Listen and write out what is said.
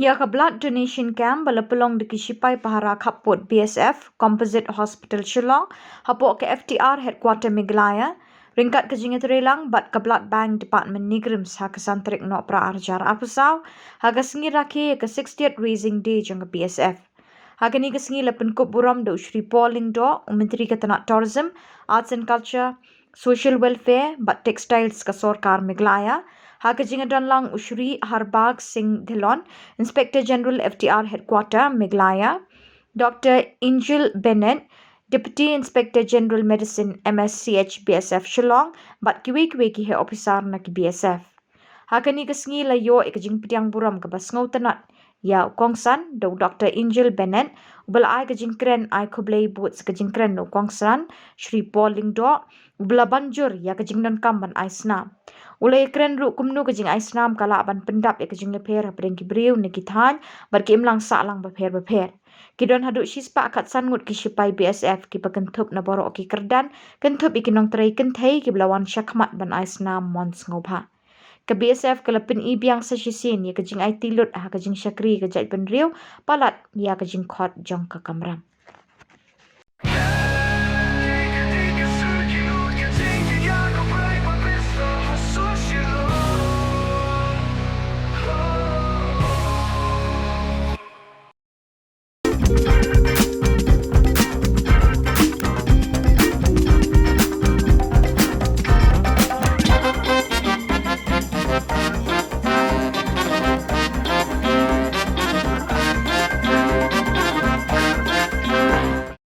Ya ka blood donation camp balapulong de kishipai pahara khaput Bsf Composite Hospital Shillong hapo ke FTR headquarter Meghalaya ringkat ke jingat relang bat ke blood bank department nigrim sa kesantrik no pra arjar apusau haga sengi rakhi ke 60th raising day jong Bsf haga ni ke sengi lapen Khuborjylla do Shri Pynlong do Menteri Ketenak Tourism Arts and Culture Social Welfare bat Textiles ke Sorkar Meghalaya Haka jingadan lang Ushri Harbag Singh Dhillon, Inspector General FTR Headquarter Meghalaya, Dr. Angel Bennett, Deputy Inspector General Medicine MSCH Bsf Shillong, bat kiwi-kiwi ki he officer na ki BSF. Haka ni kesengi la yo ikajing pitiang buram ke basngau tenat. Ya kongsan do Dr. Angel Bennett, ubal ai kajing kren ai kublai boots kajing kren no kongsan, Shri Pynlong do, ubala banjur ya kajing non kamban ai snam. Ulai keren ru kumnu kajing ai snam kala ban pendap ya kajing leper pedeng ki briu ne kithan bar ki imlang sa lang beper. Kidon haduk shispa akat sangut ki shipai BSF ki pakentup na borok ki kerdan kentup ikinong terai kentai ki belawan syakmat ban ai snam mons ngobha. Ke BSF ke lepin ibiang sa shisin ya kajing ai tilut ha kajing syakri kajait penriu palat ya kajing khot jong ke kamram.